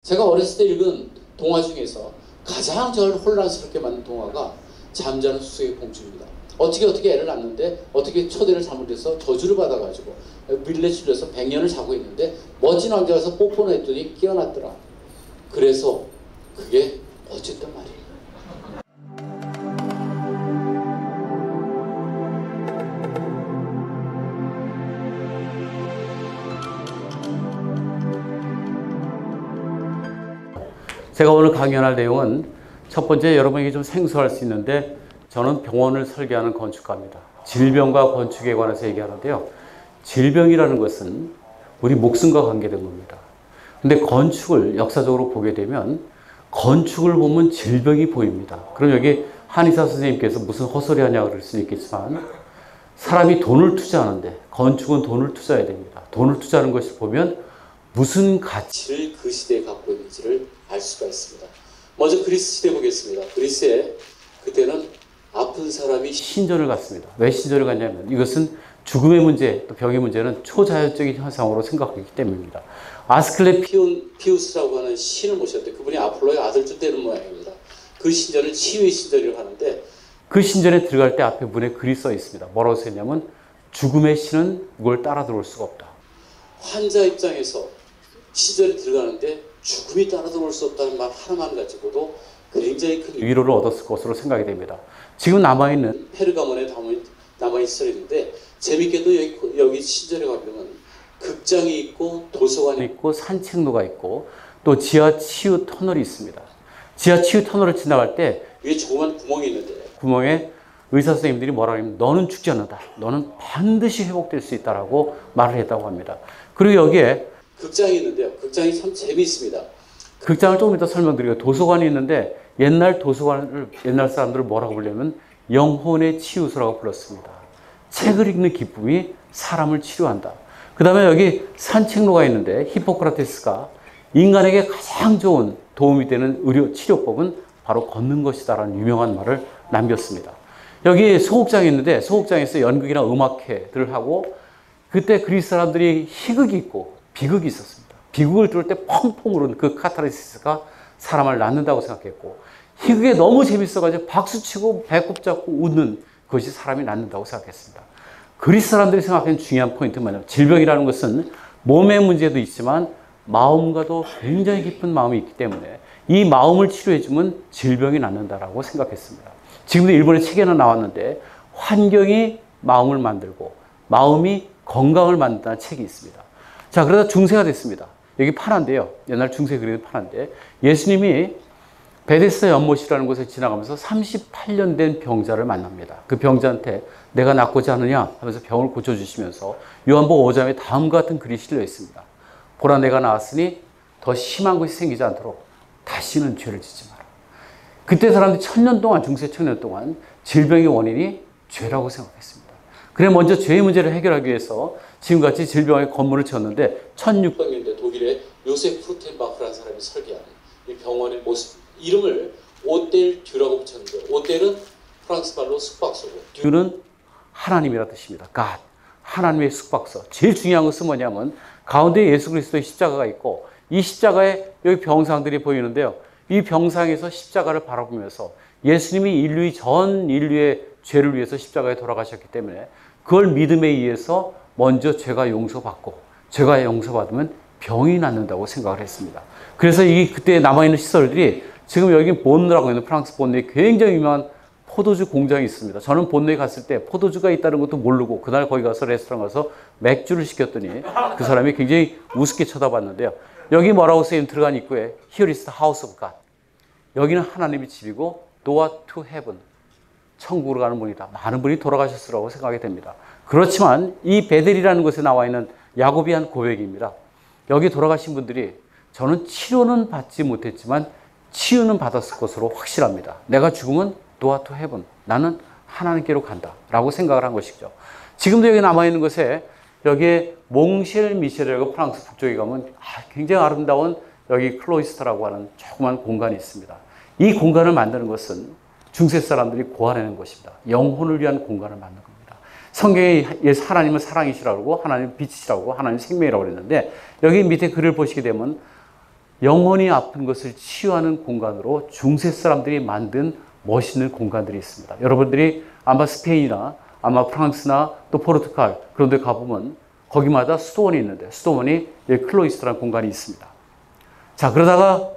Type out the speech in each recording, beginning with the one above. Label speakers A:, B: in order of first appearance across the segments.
A: 제가 어렸을 때 읽은 동화 중에서 가장 저를 혼란스럽게 만든 동화가 잠자는 수수의 공주입니다. 어떻게 애를 낳는데 어떻게 초대를 잘못해서 저주를 받아가지고 밀레 출려서 100년을 자고 있는데 멋진 왕자가 와서 뽀뽀를 했더니 깨어났더라. 그래서 그게 어쨌단 말이에요. 제가 오늘 강연할 내용은 첫 번째, 여러분에게 좀 생소할 수 있는데 저는 병원을 설계하는 건축가입니다. 질병과 건축에 관해서 얘기하는데요. 질병이라는 것은 우리 목숨과 관계된 겁니다. 근데 건축을 역사적으로 보게 되면 건축을 보면 질병이 보입니다. 그럼 여기 한의사 선생님께서 무슨 헛소리 하냐고 그럴 수 있겠지만 사람이 돈을 투자하는데 건축은 돈을 투자해야 됩니다. 돈을 투자하는 것을 보면 무슨 가치를 그 시대에 갖고 있는지를 알 수가 있습니다. 먼저 그리스 시대 보겠습니다. 그리스에 그때는 아픈 사람이 신전을 갔습니다. 왜 신전을 갔냐면 이것은 죽음의 문제, 또 병의 문제는 초자연적인 현상으로 생각하기 때문입니다. 아스클레피우스라고 하는 신을 모셨는데 그분이 아폴로의 아들쯤 되는 모양입니다. 그 신전을 치유의 신전이라고 하는데 그 신전에 들어갈 때 앞에 문에 글이 써 있습니다. 뭐라고 써 있냐면 죽음의 신은 이걸 따라 들어올 수가 없다. 환자 입장에서 신전에 들어가는데 죽음이 따라 들어올 수 없다는 말 하나만 가지고도 굉장히 큰 위로를 얻었을 것으로 생각이 됩니다. 지금 남아있는 페르가몬에 남아있었는데 재밌게도 여기 신전에 가보면 극장이 있고 도서관이 있고 산책로가 있고 또 지하 치유 터널이 있습니다. 지하 치유 터널을 지나갈 때 위에 조그만 구멍이 있는데 구멍에 의사 선생님들이 뭐라고 하냐면 너는 죽지 않는다. 너는 반드시 회복될 수 있다라고 말을 했다고 합니다. 그리고 여기에 극장이 있는데요. 극장이 참 재미있습니다. 극장을 조금 이따 설명드리고 도서관이 있는데 옛날 사람들을 뭐라고 부르냐면 영혼의 치유소라고 불렀습니다. 책을 읽는 기쁨이 사람을 치료한다. 그 다음에 여기 산책로가 있는데 히포크라테스가 인간에게 가장 좋은 도움이 되는 의료 치료법은 바로 걷는 것이다라는 유명한 말을 남겼습니다. 여기 소극장이 있는데 소극장에서 연극이나 음악회들을 하고 그때 그리스 사람들이 희극이 있고 비극이 있었습니다. 비극을 들을 때 펑펑 우는 그 카타르시스가 사람을 낳는다고 생각했고 희극에 너무 재밌어가지고 박수치고 배꼽 잡고 웃는 그것이 사람이 낳는다고 생각했습니다. 그리스 사람들이 생각하는 중요한 포인트는 뭐냐면 질병이라는 것은 몸의 문제도 있지만 마음과도 굉장히 깊은 마음이 있기 때문에 이 마음을 치료해주면 질병이 낫는다라고 생각했습니다. 지금도 일본의 책에 하나 나왔는데 환경이 마음을 만들고 마음이 건강을 만든다는 책이 있습니다. 자, 그러다 중세가 됐습니다. 여기 파나인데요. 옛날 중세 그리는 파나인데 예수님이 베데스다 연못이라는 곳에 지나가면서 38년 된 병자를 만납니다. 그 병자한테 내가 낫고자 하느냐 하면서 병을 고쳐주시면서 요한복음 5장에 다음과 같은 글이 실려 있습니다. 보라 내가 나았으니 더 심한 것이 생기지 않도록 다시는 죄를 짓지 마라. 그때 사람들이 1000년 동안 중세 1000년 동안 질병의 원인이 죄라고 생각했습니다. 그래 먼저 죄의 문제를 해결하기 위해서 지금같이 질병의 건물을 지었는데 1600년대 독일의 요세프 프루텐바흐라는 사람이 설계한 이 병원의 모습 이름을 오텔 듀라고 붙였는데 오텔은 프랑스 말로 숙박소고 듀는 하나님이라 뜻입니다. God, 하나님의 숙박소. 제일 중요한 것은 뭐냐면 가운데 예수 그리스도의 십자가가 있고 이 십자가에 여기 병상들이 보이는데요. 이 병상에서 십자가를 바라보면서 예수님이 전 인류의 죄를 위해서 십자가에 돌아가셨기 때문에 그걸 믿음에 의해서 먼저 죄가 용서받고 죄가 용서받으면 병이 낫는다고 생각을 했습니다. 그래서 그때 남아있는 시설들이 지금 여기 본느라고 하는 프랑스 본느에 굉장히 유명한 포도주 공장이 있습니다. 저는 본느에 갔을 때 포도주가 있다는 것도 모르고 그날 거기 가서 레스토랑 가서 맥주를 시켰더니 그 사람이 굉장히 우습게 쳐다봤는데요. 여기 뭐라고 쓰인 들어간 입구에 Here is the house of God. 여기는 하나님의 집이고 Door to heaven. 천국으로 가는 문이다. 많은 분이 돌아가셨으라고 생각이 됩니다. 그렇지만 이 베델이라는 곳에 나와 있는 야고비한 고백입니다. 여기 돌아가신 분들이 저는 치료는 받지 못했지만 치유는 받았을 것으로 확실합니다. 내가 죽으면 Door to heaven. 나는 하나님께로 간다. 라고 생각을 한 것이죠. 지금도 여기 남아있는 것에 여기에 몽쉘 미셸이라고 프랑스 북쪽에 가면 굉장히 아름다운 여기 클로이스터라고 하는 조그만 공간이 있습니다. 이 공간을 만드는 것은 중세 사람들이 고안해낸 것입니다. 영혼을 위한 공간을 만든 겁니다. 성경에 하나님은 사랑이시라고 하나님은 빛이시라고 하나님은 생명이라고 그랬는데 여기 밑에 글을 보시게 되면 영혼이 아픈 것을 치유하는 공간으로 중세 사람들이 만든 멋있는 공간들이 있습니다. 여러분들이 아마 스페인이나 아마 프랑스나 또 포르투갈 그런 데 가보면 거기마다 수도원이 있는데 수도원이 클로이스터라는 공간이 있습니다. 자, 그러다가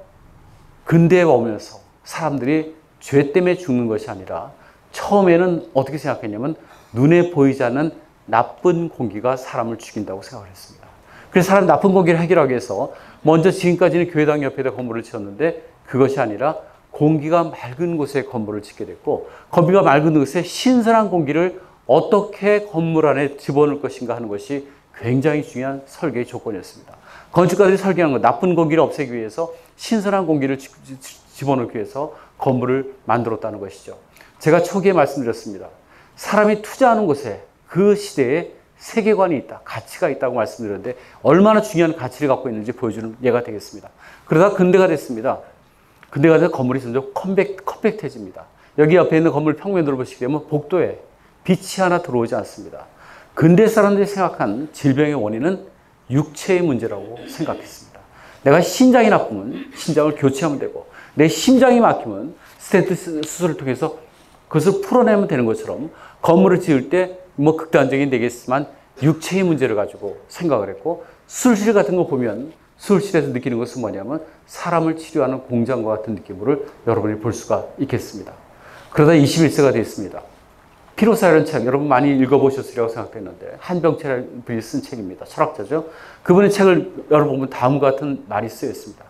A: 근대에 오면서 사람들이 죄 때문에 죽는 것이 아니라 처음에는 어떻게 생각했냐면 눈에 보이지 않는 나쁜 공기가 사람을 죽인다고 생각을 했습니다. 그래서 사람 나쁜 공기를 해결하기 위해서 먼저 지금까지는 교회당 옆에다 건물을 지었는데 그것이 아니라 공기가 맑은 곳에 건물을 짓게 됐고 공기가 맑은 곳에 신선한 공기를 어떻게 건물 안에 집어넣을 것인가 하는 것이 굉장히 중요한 설계의 조건이었습니다. 건축가들이 설계한 건 나쁜 공기를 없애기 위해서 신선한 공기를 집어넣기 위해서 건물을 만들었다는 것이죠. 제가 초기에 말씀드렸습니다. 사람이 투자하는 곳에 그 시대에 세계관이 있다, 가치가 있다고 말씀드렸는데 얼마나 중요한 가치를 갖고 있는지 보여주는 예가 되겠습니다. 그러다 근대가 됐습니다. 근대가 돼서 건물이 점점 컴팩트해집니다. 여기 옆에 있는 건물 평면으로 보시게 되면 복도에 빛이 하나 들어오지 않습니다. 근대 사람들이 생각한 질병의 원인은 육체의 문제라고 생각했습니다. 내가 심장이 나쁘면 심장을 교체하면 되고 내 심장이 막히면 스텐트 수술을 통해서 그것을 풀어내면 되는 것처럼 건물을 지을 때 뭐 극단적인 되겠지만 육체의 문제를 가지고 생각을 했고 수술실 같은 거 보면 수술실에서 느끼는 것은 뭐냐면 사람을 치료하는 공장과 같은 느낌을 여러분이 볼 수가 있겠습니다. 그러다 21세가 됐습니다. 피로사라는 책 여러분 많이 읽어보셨으리라고 생각했는데 한병철 분이 쓴 책입니다. 철학자죠. 그분의 책을 여러분 보면 다음과 같은 말이 쓰여 있습니다.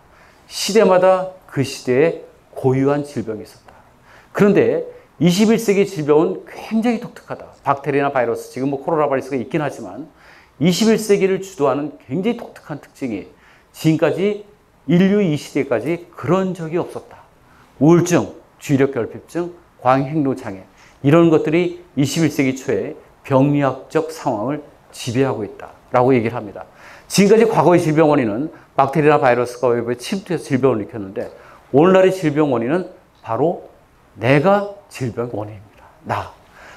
A: 시대마다 그 시대에 고유한 질병이 있었다. 그런데 21세기 질병은 굉장히 독특하다. 박테리아나 바이러스, 지금 뭐 코로나 바이러스가 있긴 하지만 21세기를 주도하는 굉장히 독특한 특징이 지금까지 인류 이 시대까지 그런 적이 없었다. 우울증, 주의력결핍증, 광행동장애 이런 것들이 21세기 초에 병리학적 상황을 지배하고 있다라고 얘기를 합니다. 지금까지 과거의 질병 원인은 박테리아나 바이러스가 외부에 침투해서 질병을 일으켰는데 오늘날의 질병 원인은 바로 내가 질병 원인입니다. 나.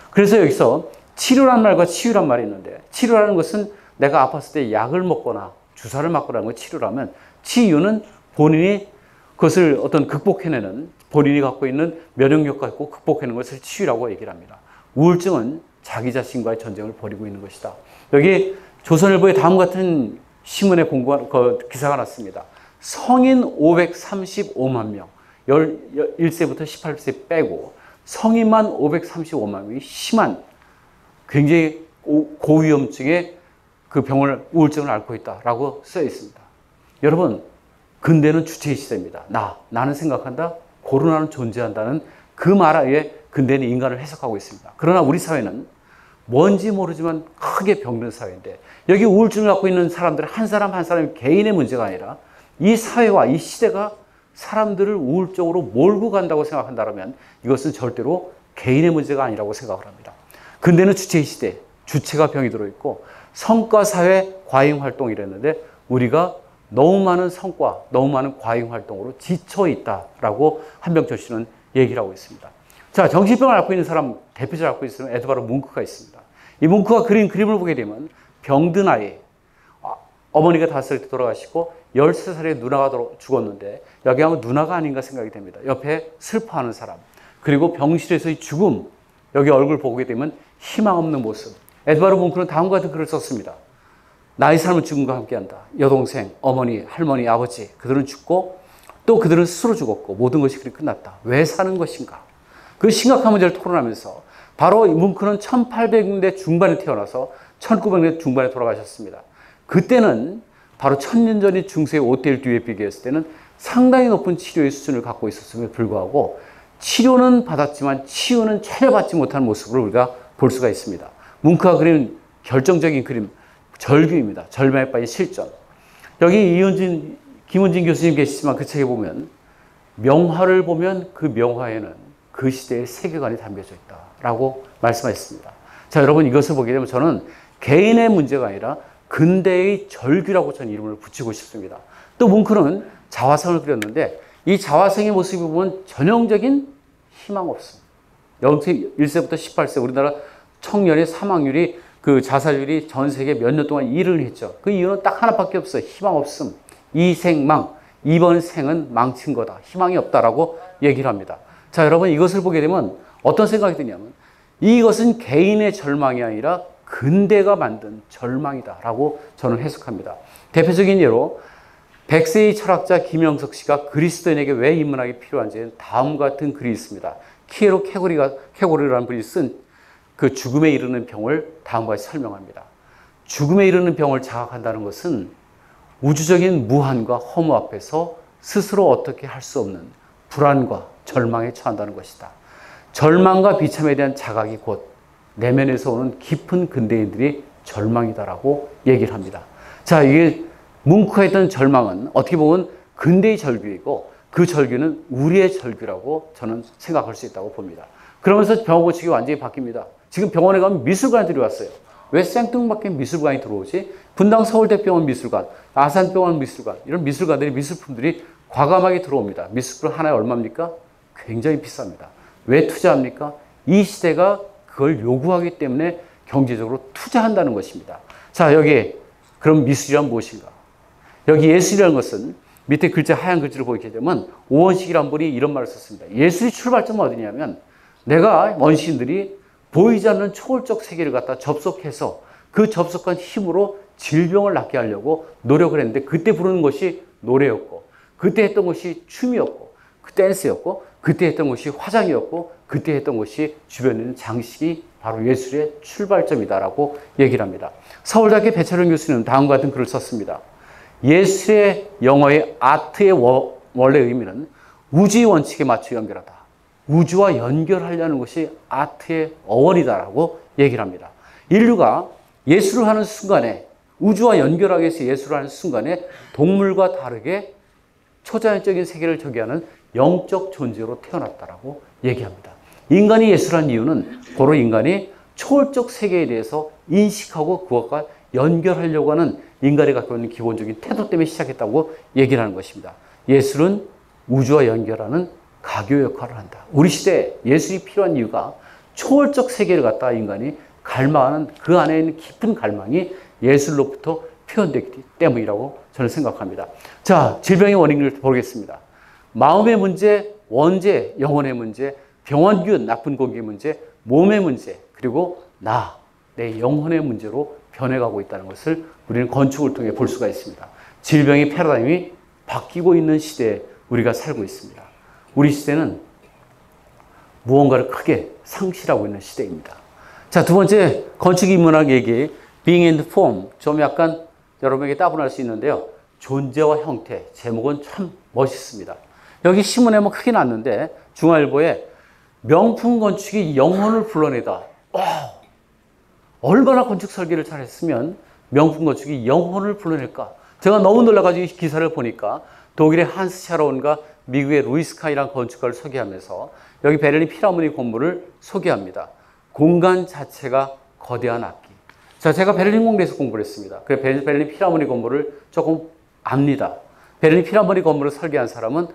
A: 그래서 여기서 치료란 말과 치유란 말이 있는데 치료라는 것은 내가 아팠을 때 약을 먹거나 주사를 맞거나 하는 건 치료라면 치유는 본인이 그것을 어떤 극복해내는 본인이 갖고 있는 면역력 갖고 극복해내는 것을 치유라고 얘기를 합니다. 우울증은 자기 자신과의 전쟁을 벌이고 있는 것이다. 여기 조선일보에 다음 같은 신문에 기사가 났습니다. 성인 535만 명, 11세부터 18세 빼고 성인만 535만 명이 심한 굉장히 고위험증의 그 우울증을 앓고 있다라고 써 있습니다. 여러분, 근대는 주체의 시대입니다. 나는 생각한다. 코로나는 존재한다는 그 말에 근대는 인간을 해석하고 있습니다. 그러나 우리 사회는 뭔지 모르지만 크게 병든 사회인데 여기 우울증을 갖고 있는 사람들 한 사람 한 사람이 개인의 문제가 아니라 이 사회와 이 시대가 사람들을 우울적으로 몰고 간다고 생각한다면 이것은 절대로 개인의 문제가 아니라고 생각을 합니다. 근대는 주체의 시대, 주체가 병이 들어있고 성과사회 과잉활동이랬는데 우리가 너무 많은 성과, 너무 많은 과잉활동으로 지쳐있다라고 한병철 씨는 얘기를 하고 있습니다. 자, 정신병을 앓고 있는 사람, 대표적으로 앓고 있는 에드바르 뭉크가 있습니다. 이 뭉크가 그린 그림을 보게 되면 병든 아이, 어머니가 5살 때 돌아가시고 13살에 누나가 죽었는데 여기 하면 누나가 아닌가 생각이 됩니다. 옆에 슬퍼하는 사람, 그리고 병실에서의 죽음, 여기 얼굴 보게 되면 희망 없는 모습. 에드바르 뭉크는 다음과 같은 글을 썼습니다. 나의 삶은 죽음과 함께한다. 여동생, 어머니, 할머니, 아버지 그들은 죽고 또 그들은 스스로 죽었고 모든 것이 그리 끝났다. 왜 사는 것인가? 그 심각한 문제를 토론하면서 바로 뭉크는 1800년대 중반에 태어나서 1900년대 중반에 돌아가셨습니다. 그때는 바로 1000년 전의 중세의 오테일 뒤에 비교했을 때는 상당히 높은 치료의 수준을 갖고 있었음에도 불구하고 치료는 받았지만 치유는 전혀 받지 못한 모습을 우리가 볼 수가 있습니다. 뭉크가 그린 결정적인 그림, 절규입니다. 절망에 빠진 실전. 여기 김은진 교수님 계시지만 그 책에 보면 명화를 보면 그 명화에는 그 시대의 세계관이 담겨져 있다라고 말씀하셨습니다. 자, 여러분 이것을 보게 되면 저는 개인의 문제가 아니라 근대의 절규라고 저는 이름을 붙이고 싶습니다. 또 뭉크는 자화성을 그렸는데 이 자화성의 모습을 보면 전형적인 희망 없음. 1세부터 18세 우리나라 청년의 사망률이 그 자살률이 전 세계 몇 년 동안 1위를 했죠. 그 이유는 딱 하나밖에 없어요. 희망 없음, 이생망. 이번 생은 망친 거다. 희망이 없다라고 얘기를 합니다. 자, 여러분 이것을 보게 되면 어떤 생각이 드냐면 이것은 개인의 절망이 아니라 근대가 만든 절망이다라고 저는 해석합니다. 대표적인 예로 백세의 철학자 김영석 씨가 그리스도인에게 왜 인문학이 필요한지 다음과 같은 글이 있습니다. 키에로 케고리라는 분이 쓴 그 죽음에 이르는 병을 다음과 같이 설명합니다. 죽음에 이르는 병을 자각한다는 것은 우주적인 무한과 허무 앞에서 스스로 어떻게 할 수 없는 불안과 절망에 처한다는 것이다. 절망과 비참에 대한 자각이 곧 내면에서 오는 깊은 근대인들이 절망이다라고 얘기를 합니다. 자, 이게 뭉크했던 절망은 어떻게 보면 근대의 절규이고 그 절규는 우리의 절규라고 저는 생각할 수 있다고 봅니다. 그러면서 병원 고치기 완전히 바뀝니다. 지금 병원에 가면 미술관들이 왔어요. 왜 생뚱맞게 미술관이 들어오지? 분당 서울대병원 미술관, 아산병원 미술관, 이런 미술관들이 미술품들이 과감하게 들어옵니다. 미술품 하나에 얼마입니까? 굉장히 비쌉니다. 왜 투자합니까? 이 시대가 그걸 요구하기 때문에 경제적으로 투자한다는 것입니다. 자, 여기 그럼 미술이란 무엇인가? 여기 예술이라는 것은 밑에 글자 하얀 글자로 보이게 되면 오원식이라는 분이 이런 말을 썼습니다. 예술의 출발점은 어디냐면 내가 원시인들이 보이지 않는 초월적 세계를 갖다 접속해서 그 접속한 힘으로 질병을 낫게 하려고 노력을 했는데 그때 부르는 것이 노래였고 그때 했던 것이 춤이었고 그 댄스였고 그때 했던 것이 화장이었고 그때 했던 것이 주변에 있는 장식이 바로 예술의 출발점이다라고 얘기를 합니다. 서울대학교 배철영 교수님은 다음과 같은 글을 썼습니다. 예술의 영어의 아트의 원래 의미는 우주의 원칙에 맞춰 연결하다. 우주와 연결하려는 것이 아트의 어원이다라고 얘기를 합니다. 인류가 예술을 하는 순간에 우주와 연결하기 위해서 예술을 하는 순간에 동물과 다르게 초자연적인 세계를 저기하는 영적 존재로 태어났다라고 얘기합니다. 인간이 예술한 이유는 바로 인간이 초월적 세계에 대해서 인식하고 그것과 연결하려고 하는 인간이 갖고 있는 기본적인 태도 때문에 시작했다고 얘기를 하는 것입니다. 예술은 우주와 연결하는 가교 역할을 한다. 우리 시대에 예술이 필요한 이유가 초월적 세계를 갖다 인간이 갈망하는 그 안에 있는 깊은 갈망이 예술로부터 표현되기 때문이라고 저는 생각합니다. 자, 질병의 원인을 보겠습니다. 마음의 문제, 원죄, 영혼의 문제, 병원균, 나쁜 공기의 문제, 몸의 문제, 그리고 내 영혼의 문제로 변해가고 있다는 것을 우리는 건축을 통해 볼 수가 있습니다. 질병의 패러다임이 바뀌고 있는 시대에 우리가 살고 있습니다. 우리 시대는 무언가를 크게 상실하고 있는 시대입니다. 자, 두 번째 건축 인문학 얘기, Being and Form. 좀 약간 여러분에게 따분할 수 있는데요. 존재와 형태. 제목은 참 멋있습니다. 여기 신문에 뭐 크게 났는데 중앙일보에 명품 건축이 영혼을 불러내다. 얼마나 건축 설계를 잘했으면 명품 건축이 영혼을 불러낼까? 제가 너무 놀라가지고 이 기사를 보니까 독일의 한스 샤론과 미국의 루이스 카이라는 건축가를 소개하면서 여기 베를린 피라모니 건물을 소개합니다. 공간 자체가 거대한 악기. 자, 제가 베를린 공대에서 공부를 했습니다. 그래서 베를린 피라모니 건물을 조금 압니다. 베를린 피라모니 건물을 설계한 사람은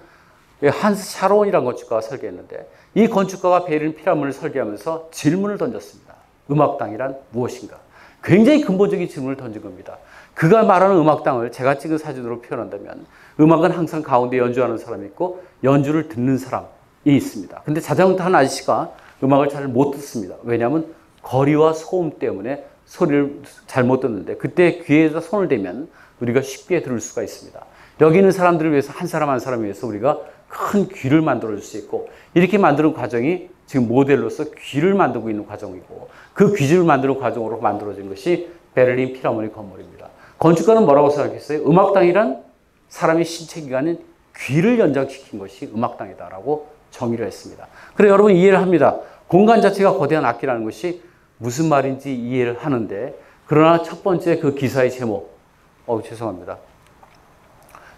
A: 한스 샤론이라는 건축가가 설계했는데 이 건축가가 베를린 피라모니를 설계하면서 질문을 던졌습니다. 음악당이란 무엇인가? 굉장히 근본적인 질문을 던진 겁니다. 그가 말하는 음악당을 제가 찍은 사진으로 표현한다면 음악은 항상 가운데 연주하는 사람이 있고 연주를 듣는 사람이 있습니다. 근데 자전거 타는 아저씨가 음악을 잘 못 듣습니다. 왜냐하면 거리와 소음 때문에 소리를 잘 못 듣는데 그때 귀에다 손을 대면 우리가 쉽게 들을 수가 있습니다. 여기 있는 사람들을 위해서 한 사람 한 사람을 위해서 우리가 큰 귀를 만들어 줄 수 있고 이렇게 만드는 과정이 지금 모델로서 귀를 만들고 있는 과정이고 그 귀를 만드는 과정으로 만들어진 것이 베를린 피라모니 건물입니다. 건축가는 뭐라고 생각했어요? 음악당이란 사람의 신체 기관인 귀를 연장시킨 것이 음악당이다라고 정의를 했습니다. 그래 여러분 이해를 합니다. 공간 자체가 거대한 악기라는 것이 무슨 말인지 이해를 하는데 그러나 첫 번째 그 기사의 제목 죄송합니다.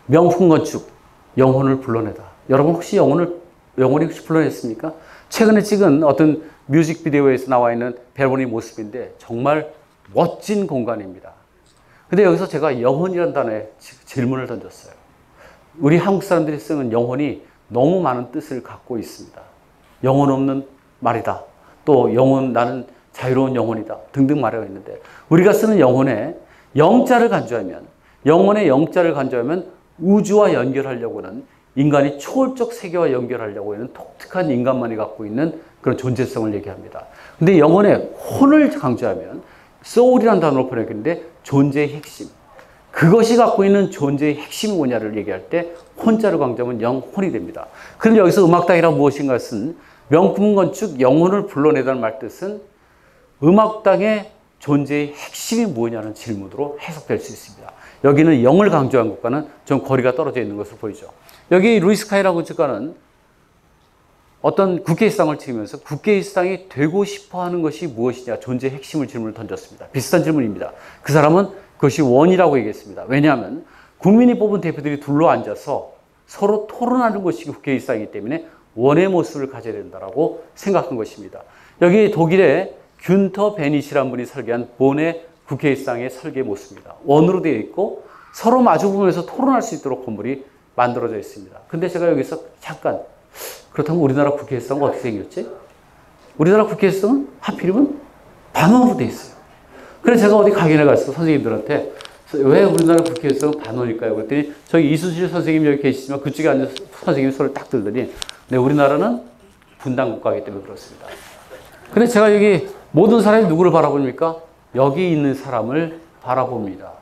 A: 명품 건축 영혼을 불러내다. 여러분 혹시 영혼이 혹시 불러냈습니까? 최근에 찍은 어떤 뮤직비디오에서 나와 있는 베르모니 모습인데 정말 멋진 공간입니다. 근데 여기서 제가 영혼이라는 단어에 질문을 던졌어요. 우리 한국 사람들이 쓰는 영혼이 너무 많은 뜻을 갖고 있습니다. 영혼 없는 말이다. 또 나는 자유로운 영혼이다. 등등 말하고 있는데 우리가 쓰는 영혼에 영자를 간주하면 영혼의 영자를 간주하면 우주와 연결하려고 하는 인간이 초월적 세계와 연결하려고 하는 독특한 인간만이 갖고 있는 그런 존재성을 얘기합니다. 근데 영혼의 혼을 강조하면 soul이라는 단어로 번역했는데 존재의 핵심. 그것이 갖고 있는 존재의 핵심이 뭐냐를 얘기할 때 혼자로 강조하면 영혼이 됩니다. 그런데 여기서 음악당이란 무엇인가 쓴 명품 건축 영혼을 불러내다는 말 뜻은 음악당의 존재의 핵심이 뭐냐는 질문으로 해석될 수 있습니다. 여기는 영을 강조한 것과는 좀 거리가 떨어져 있는 것으로 보이죠. 여기 루이스 카이라고 건축가는 어떤 국회의상을 치면서 국회의상이 되고 싶어 하는 것이 무엇이냐, 존재의 핵심을 질문을 던졌습니다. 비슷한 질문입니다. 그 사람은 그것이 원이라고 얘기했습니다. 왜냐하면 국민이 뽑은 대표들이 둘러 앉아서 서로 토론하는 것이 국회의상이기 때문에 원의 모습을 가져야 된다고 생각한 것입니다. 여기 독일의 균터 베니시라는 분이 설계한 본의 국회의상의 설계 모습입니다. 원으로 되어 있고 서로 마주보면서 토론할 수 있도록 건물이 만들어져 있습니다. 근데 제가 여기서 잠깐, 그렇다면 우리나라 국회의상은 어떻게 생겼지? 우리나라 국회의상은 하필이면 반원으로 되어 있어요. 그래서 제가 어디 강연에 가서 선생님들한테 왜 우리나라 국회의상은 반원일까요? 그랬더니 저희 이수실 선생님 여기 계시지만 그쪽에 앉아서 선생님이 손을 딱 들더니 네, 우리나라는 분단국가이기 때문에 그렇습니다. 근데 제가 여기 모든 사람이 누구를 바라봅니까? 여기 있는 사람을 바라봅니다.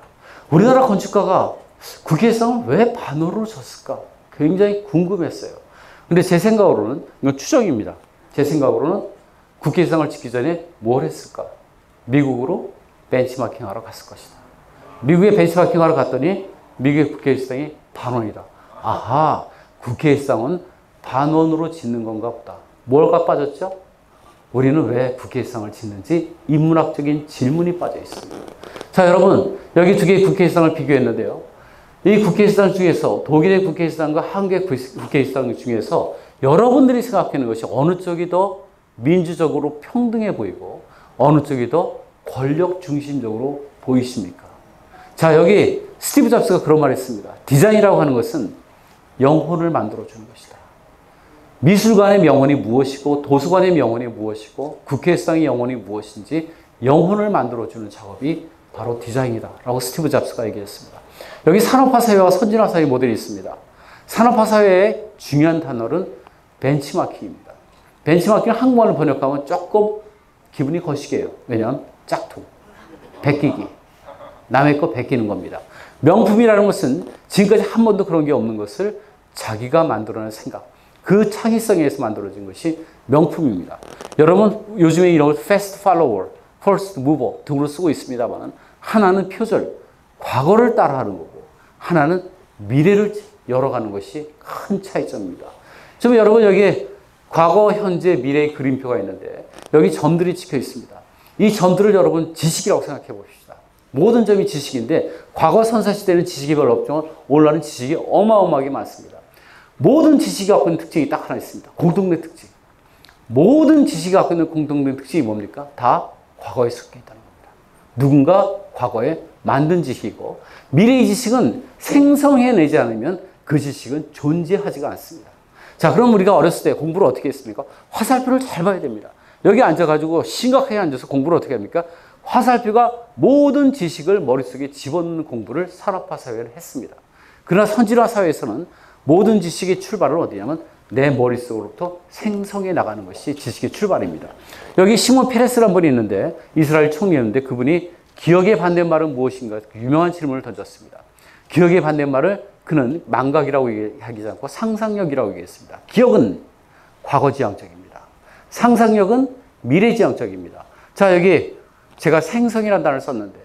A: 우리나라 건축가가 국회의상을 왜 반원으로 졌을까? 굉장히 궁금했어요. 근데 제 생각으로는, 이건 추정입니다. 제 생각으로는 국회의상을 짓기 전에 뭘 했을까? 미국으로 벤치마킹 하러 갔을 것이다. 미국에 벤치마킹 하러 갔더니 미국의 국회의상이 반원이다. 아하, 국회의상은 반원으로 짓는 건가 보다. 뭘가 빠졌죠? 우리는 왜 국회의상을 짓는지 인문학적인 질문이 빠져 있습니다. 자, 여러분, 여기 두 개의 국회의상을 비교했는데요. 이 국회의상 중에서 독일의 국회의상과 한국의 국회의상 중에서 여러분들이 생각하는 것이 어느 쪽이 더 민주적으로 평등해 보이고 어느 쪽이 더 권력 중심적으로 보이십니까? 자, 여기 스티브 잡스가 그런 말을 했습니다. 디자인이라고 하는 것은 영혼을 만들어주는 것이다. 미술관의 명언이 무엇이고 도서관의 명언이 무엇이고 국회의상의 영혼이 무엇인지 영혼을 만들어주는 작업이 바로 디자인이다 라고 스티브 잡스가 얘기했습니다. 여기 산업화 사회와 선진화 사회 모델이 있습니다. 산업화 사회의 중요한 단어는 벤치마킹입니다. 벤치마킹을 한국말로 번역하면 조금 기분이 거시기해요. 왜냐하면 짝퉁, 베끼기, 남의 거 베끼는 겁니다. 명품이라는 것은 지금까지 한 번도 그런 게 없는 것을 자기가 만들어낸 생각, 그 창의성에 의해서 만들어진 것이 명품입니다. 여러분 요즘에 이런 걸 fast follower, first mover 등으로 쓰고 있습니다만 하나는 표절, 과거를 따라하는 거고 하나는 미래를 열어가는 것이 큰 차이점입니다. 지금 여러분 여기에 과거, 현재, 미래의 그림표가 있는데 여기 점들이 찍혀 있습니다. 이 점들을 여러분 지식이라고 생각해 봅시다. 모든 점이 지식인데 과거 선사시대는 지식이 별로 없지만 오늘날은 지식이 어마어마하게 많습니다. 모든 지식이 갖고 있는 특징이 딱 하나 있습니다. 공통된 특징. 모든 지식이 갖고 있는 공통된 특징이 뭡니까? 다 과거에 섞여 있다는 겁니다. 누군가 과거에 만든 지식이고 미래의 지식은 생성해내지 않으면 그 지식은 존재하지가 않습니다. 자, 그럼 우리가 어렸을 때 공부를 어떻게 했습니까? 화살표를 잘 봐야 됩니다. 여기 앉아가지고 심각하게 앉아서 공부를 어떻게 합니까? 화살표가 모든 지식을 머릿속에 집어넣는 공부를 산업화 사회를 했습니다. 그러나 선진화 사회에서는 모든 지식의 출발은 어디냐면 내 머릿속으로부터 생성해 나가는 것이 지식의 출발입니다. 여기 시몬 페레스라는 분이 있는데 이스라엘 총리였는데 그분이 기억의 반대말은 무엇인가 유명한 질문을 던졌습니다. 기억의 반대말을 그는 망각이라고 얘기하지 않고 상상력이라고 얘기했습니다. 기억은 과거지향적입니다. 상상력은 미래지향적입니다. 자, 여기 제가 생성이라는 단어를 썼는데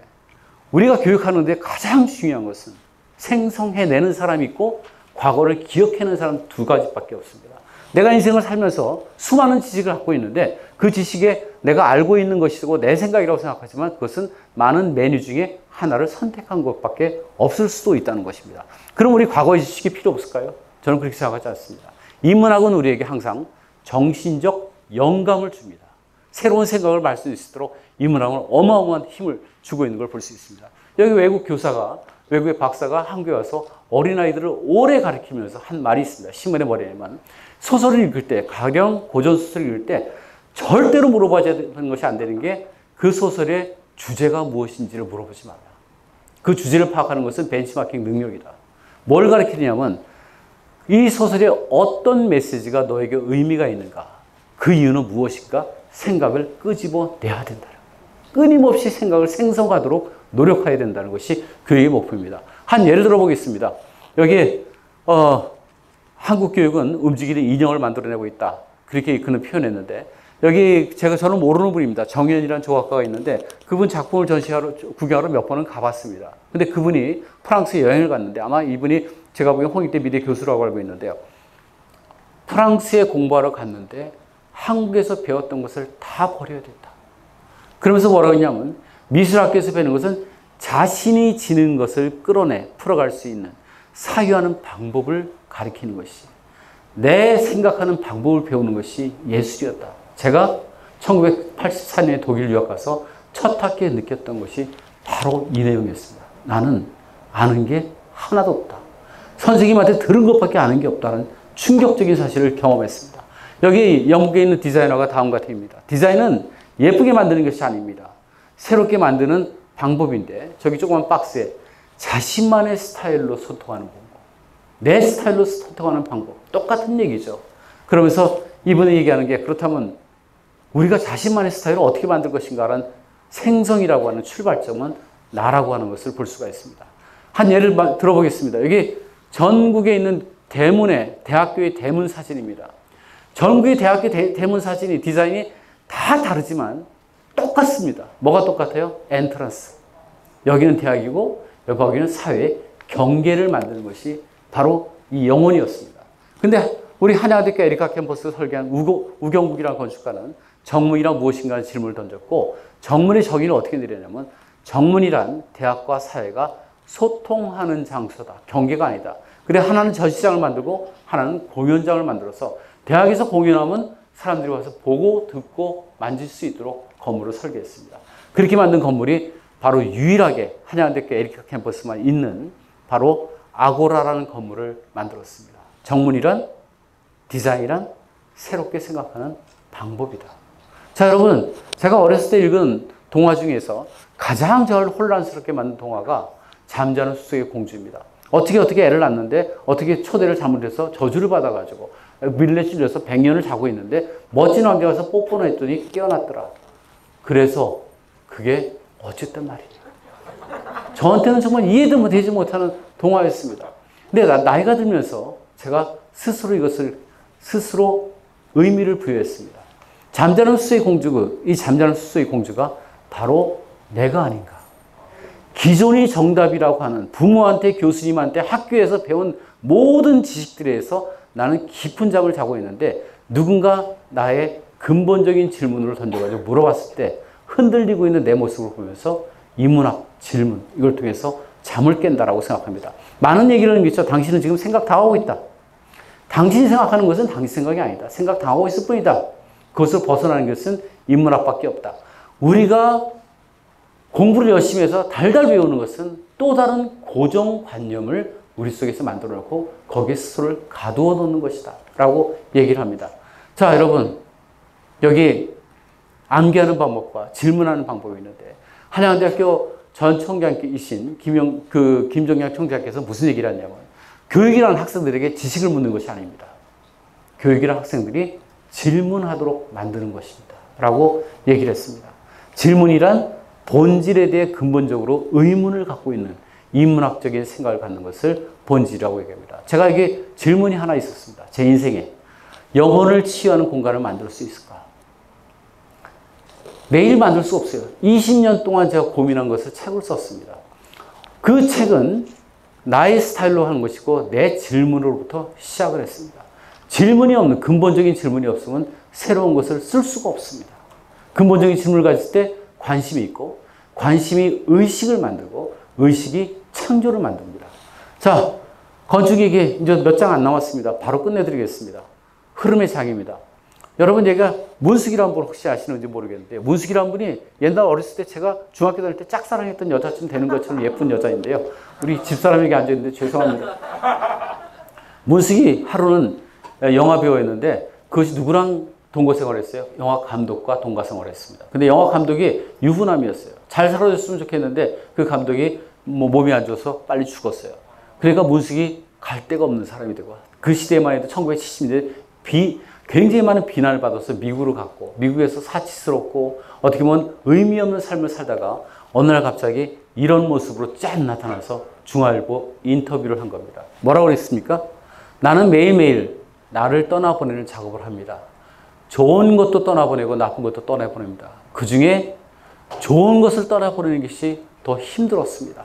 A: 우리가 교육하는데 가장 중요한 것은 생성해내는 사람이 있고 과거를 기억해내는 사람 두 가지밖에 없습니다. 내가 인생을 살면서 수많은 지식을 갖고 있는데 그 지식에 내가 알고 있는 것이고 내 생각이라고 생각하지만 그것은 많은 메뉴 중에 하나를 선택한 것밖에 없을 수도 있다는 것입니다. 그럼 우리 과거의 지식이 필요 없을까요? 저는 그렇게 생각하지 않습니다. 인문학은 우리에게 항상 정신적 영감을 줍니다. 새로운 생각을 말 수 있도록 인문학은 어마어마한 힘을 주고 있는 걸 볼 수 있습니다. 여기 외국 교사가, 외국의 박사가 한국에 와서 어린아이들을 오래 가르치면서 한 말이 있습니다. 신문에 뭐냐면 소설을 읽을 때, 가령 고전소설을 읽을 때 절대로 물어봐야 되는 것이 안 되는 게 그 소설의 주제가 무엇인지를 물어보지 마라. 그 주제를 파악하는 것은 벤치마킹 능력이다. 뭘 가르치냐면 이 소설에 어떤 메시지가 너에게 의미가 있는가, 그 이유는 무엇인가 생각을 끄집어내야 된다. 끊임없이 생각을 생성하도록 노력해야 된다는 것이 교육의 목표입니다. 한 예를 들어 보겠습니다. 여기 한국 교육은 움직이는 인형을 만들어내고 있다. 그렇게 그는 표현했는데, 여기 저는 모르는 분입니다. 정현이라는 조각가가 있는데 그분 작품을 전시하러 구경하러 몇 번은 가봤습니다. 근데 그분이 프랑스에 여행을 갔는데, 아마 이분이 제가 보기엔 홍익대 미대 교수라고 알고 있는데요. 프랑스에 공부하러 갔는데 한국에서 배웠던 것을 다 버려야 된다. 그러면서 뭐라고 했냐면, 미술학교에서 배우는 것은 자신이 지닌 것을 끌어내 풀어갈 수 있는 사유하는 방법을 가리키는 것이, 내 생각하는 방법을 배우는 것이 예술이었다. 제가 1984년에 독일 유학 가서 첫 학기에 느꼈던 것이 바로 이 내용이었습니다. 나는 아는 게 하나도 없다. 선생님한테 들은 것밖에 아는 게 없다는 충격적인 사실을 경험했습니다. 여기 영국에 있는 디자이너가 다음과 같습니다. 디자인은 예쁘게 만드는 것이 아닙니다. 새롭게 만드는 방법인데, 저기 조그만 박스에 자신만의 스타일로 소통하는 방법, 내 스타일로 소통하는 방법, 똑같은 얘기죠. 그러면서 이분이 얘기하는 게, 그렇다면 우리가 자신만의 스타일을 어떻게 만들 것인가라는 생성이라고 하는 출발점은 나라고 하는 것을 볼 수가 있습니다. 한 예를 들어보겠습니다. 여기 전국에 있는 대학교의 대문 사진입니다. 전국의 대학교 대문 사진이 디자인이 다 다르지만 똑같습니다. 뭐가 똑같아요? 엔트런스. 여기는 대학이고 여기는 사회, 경계를 만드는 것이 바로 이 영혼이었습니다. 근데 우리 한양대학교 에리카 캠퍼스 설계한 우경국이라는 건축가는 정문이란 무엇인가 하는 질문을 던졌고, 정문의 정의는 어떻게 내렸냐면, 정문이란 대학과 사회가 소통하는 장소다. 경계가 아니다. 그래, 하나는 전시장을 만들고 하나는 공연장을 만들어서 대학에서 공연하면 사람들이 와서 보고 듣고 만질 수 있도록 건물을 설계했습니다. 그렇게 만든 건물이 바로 유일하게 한양대학교 에리카 캠퍼스만 있는 바로 아고라라는 건물을 만들었습니다. 정문이란, 디자인이란 새롭게 생각하는 방법이다. 자, 여러분, 제가 어렸을 때 읽은 동화 중에서 가장 저를 혼란스럽게 만든 동화가 잠자는 숲속의 공주입니다. 어떻게 애를 낳는데 어떻게 초대를 잘못해서 저주를 받아가지고 밀레 찔려서 100년을 자고 있는데 멋진 왕자가 와서 뽀뽀를 했더니 깨어났더라. 그래서 그게 어쨌든 말이에요. 저한테는 정말 이해도 되지 못하는 동화였습니다. 근데 나이가 들면서 제가 스스로 이것을 의미를 부여했습니다. 잠자는 숲속의 이 잠자는 숲속의 공주가 바로 내가 아닌가. 기존이 정답이라고 하는 부모한테, 교수님한테, 학교에서 배운 모든 지식들에서 나는 깊은 잠을 자고 있는데, 누군가 나의 근본적인 질문을 던져가지고 물어봤을 때 흔들리고 있는 내 모습을 보면서 인문학 질문, 이걸 통해서 잠을 깬다라고 생각합니다. 많은 얘기를 하는 게 있죠. 당신은 지금 생각 다 하고 있다. 당신이 생각하는 것은 당신 생각이 아니다. 생각 다 하고 있을 뿐이다. 그것을 벗어나는 것은 인문학밖에 없다. 우리가 공부를 열심히 해서 달달 배우는 것은 또 다른 고정관념을 우리 속에서 만들어 놓고 거기에 스스로를 가두어 놓는 것이다 라고 얘기를 합니다. 자, 여러분, 여기 암기하는 방법과 질문하는 방법이 있는데, 한양대학교 전 총장이신 김종양 총장께서 무슨 얘기를 하냐면, 교육이라는 학생들에게 지식을 묻는 것이 아닙니다. 교육이라는 학생들이 질문하도록 만드는 것입니다 라고 얘기를 했습니다. 질문이란 본질에 대해 근본적으로 의문을 갖고 있는 인문학적인 생각을 갖는 것을 본질이라고 얘기합니다. 제가 이게 질문이 하나 있었습니다. 제 인생에 영혼을 치유하는 공간을 만들 수 있을까? 매일 만들 수 없어요. 20년 동안 제가 고민한 것을 책을 썼습니다. 그 책은 나의 스타일로 하는 것이고 내 질문으로부터 시작을 했습니다. 질문이 없는, 근본적인 질문이 없으면 새로운 것을 쓸 수가 없습니다. 근본적인 질문을 가질 때 관심이 있고, 관심이 의식을 만들고, 의식이 창조를 만듭니다. 자, 건축 얘기 이제 몇 장 안 남았습니다. 바로 끝내드리겠습니다. 흐름의 장입니다. 여러분, 제가 문숙이라는 분 혹시 아시는지 모르겠는데, 문숙이라는 분이 옛날 어렸을 때 제가 중학교 다닐 때 짝사랑했던 여자쯤 되는 것처럼 예쁜 여자인데요. 우리 집사람이 여기 앉아있는데 죄송합니다. 문숙이 하루는 영화 배우였는데, 그것이 누구랑 동거 생활했어요? 영화 감독과 동거 생활했습니다. 근데 영화 감독이 유부남이었어요. 잘 살아줬으면 좋겠는데 그 감독이 몸이 안 좋아서 빨리 죽었어요. 그러니까 문숙이 갈 데가 없는 사람이 되고 그 시대만 해도 1970년대 굉장히 많은 비난을 받아서 미국으로 갔고 미국에서 사치스럽고 어떻게 보면 의미 없는 삶을 살다가 어느 날 갑자기 이런 모습으로 짠 나타나서 중앙일보 인터뷰를 한 겁니다. 뭐라고 그랬습니까? 나는 매일매일 나를 떠나보내는 작업을 합니다. 좋은 것도 떠나보내고 나쁜 것도 떠나보냅니다. 그 중에 좋은 것을 떠나보내는 것이 더 힘들었습니다.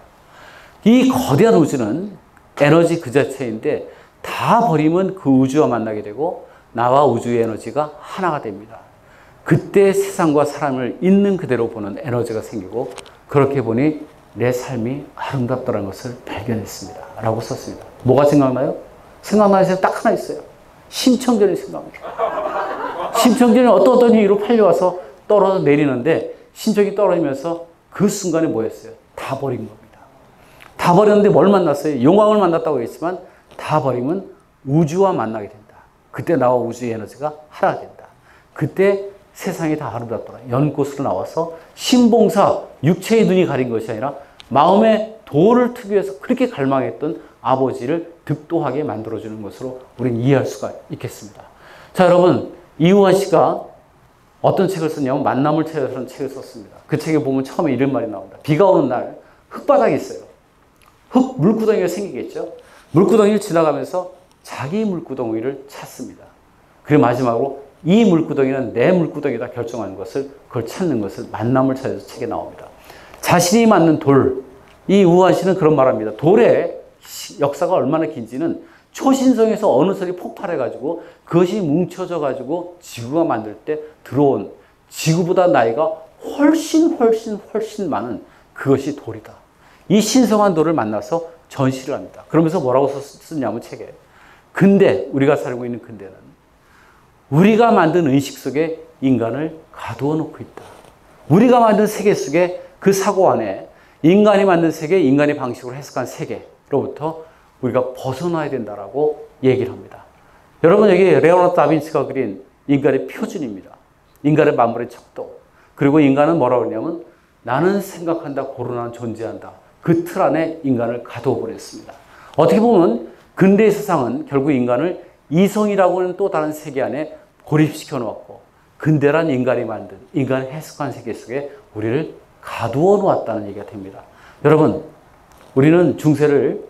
A: 이 거대한 우주는 에너지 그 자체인데 다 버리면 그 우주와 만나게 되고 나와 우주의 에너지가 하나가 됩니다. 그때 세상과 사람을 있는 그대로 보는 에너지가 생기고 그렇게 보니 내 삶이 아름답다는 것을 발견했습니다. 라고 썼습니다. 뭐가 생각나요? 생각나는 게 딱 하나 있어요. 심청전이 생각납니다. 심청전이 어떤 이유로 팔려와서 떨어져 내리는데 심청이 떨어지면서 그 순간에 뭐였어요? 다 버린 겁니다. 다 버렸는데 뭘 만났어요? 용왕을 만났다고 했지만 다 버리면 우주와 만나게 된다. 그때 나와 우주의 에너지가 하나가 된다. 그때 세상이 다 아름답더라. 연꽃으로 나와서 신봉사, 육체의 눈이 가린 것이 아니라 마음의 도를 트기 위해서 그렇게 갈망했던 아버지를 득도하게 만들어주는 것으로 우리는 이해할 수가 있겠습니다. 자, 여러분, 이우환 씨가 어떤 책을 썼냐면 만남을 찾아서라는 책을 썼습니다. 그 책에 보면 처음에 이런 말이 나옵니다. 비가 오는 날 흙바닥이 있어요. 흙 물구덩이가 생기겠죠. 물구덩이를 지나가면서 자기 물구덩이를 찾습니다. 그리고 마지막으로 이 물구덩이는 내 물구덩이다 결정하는 것을, 그걸 찾는 것을 만남을 찾아서 책에 나옵니다. 자신이 맞는 돌, 이 우한 씨는 그런 말합니다. 돌의 역사가 얼마나 긴지는 초신성에서 어느 설이 폭발해가지고 그것이 뭉쳐져가지고 지구가 만들 때 들어온 지구보다 나이가 훨씬 많은 그것이 돌이다. 이 신성한 돌을 만나서 전시를 합니다. 그러면서 뭐라고 썼냐면 책에 근대, 우리가 살고 있는 근대는 우리가 만든 의식 속에 인간을 가두어 놓고 있다. 우리가 만든 세계 속에 그 사고 안에 인간이 만든 세계, 인간의 방식으로 해석한 세계로부터 우리가 벗어나야 된다라고 얘기를 합니다. 여러분, 여기 레오나르도 다빈치가 그린 인간의 표준입니다. 인간의 만물의 척도. 그리고 인간은 뭐라고 그러냐면 나는 생각한다, 고르나는 존재한다. 그 틀 안에 인간을 가두어 버렸습니다. 어떻게 보면 근대의 세상은 결국 인간을 이성이라고 하는 또 다른 세계 안에 고립시켜 놓았고 근대란 인간이 만든, 인간이 해석한 세계 속에 우리를 가두어 놓았다는 얘기가 됩니다. 여러분, 우리는 중세를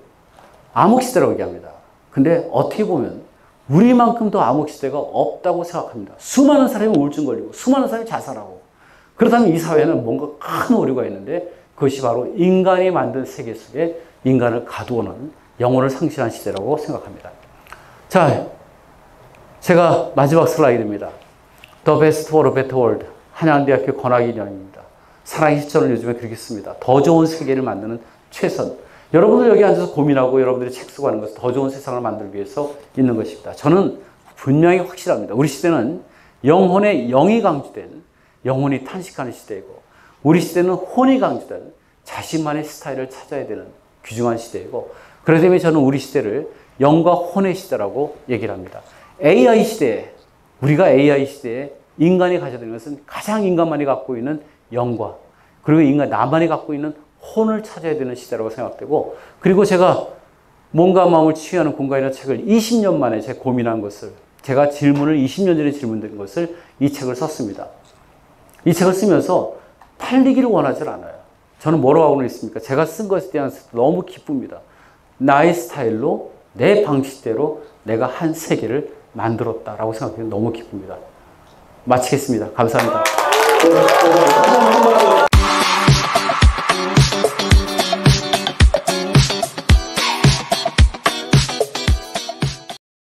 A: 암흑시대라고 얘기합니다. 근데 어떻게 보면 우리만큼 더 암흑시대가 없다고 생각합니다. 수많은 사람이 우울증 걸리고 수많은 사람이 자살하고 그렇다면 이 사회는 뭔가 큰 오류가 있는데 그것이 바로 인간이 만든 세계 속에 인간을 가두어 놓은 영혼을 상실한 시대라고 생각합니다. 자, 제가 마지막 슬라이드입니다. The Best for a Better World, 한양대학교 권학인 연입니다. 사랑의 실천을 요즘에 그렇게 씁니다. 더 좋은 세계를 만드는 최선. 여러분들 여기 앉아서 고민하고 여러분들이 책 쓰고 하는 것은 더 좋은 세상을 만들기 위해서 있는 것입니다. 저는 분명히 확실합니다. 우리 시대는 영혼의 영이 강조된, 영혼이 탄식하는 시대이고 우리 시대는 혼이 강조된 자신만의 스타일을 찾아야 되는 귀중한 시대이고 그렇기 때문에 저는 우리 시대를 영과 혼의 시대라고 얘기를 합니다. AI 시대에, 우리가 AI 시대에 인간이 가져야 되는 것은 가장 인간만이 갖고 있는 영과 그리고 인간 나만이 갖고 있는 혼을 찾아야 되는 시대라고 생각되고 그리고 제가 몸과 마음을 치유하는 공간이라는 책을 20년 만에 제가 고민한 것을 제가 질문을 20년 전에 질문드린 것을 이 책을 썼습니다. 이 책을 쓰면서 팔리기를 원하지 않아요. 저는 뭐라고 하고 있습니까? 제가 쓴 것에 대한 너무 기쁩니다. 나의 스타일로 내 방식대로 내가 한 세계를 만들었다라고 생각해서 너무 기쁩니다. 마치겠습니다. 감사합니다.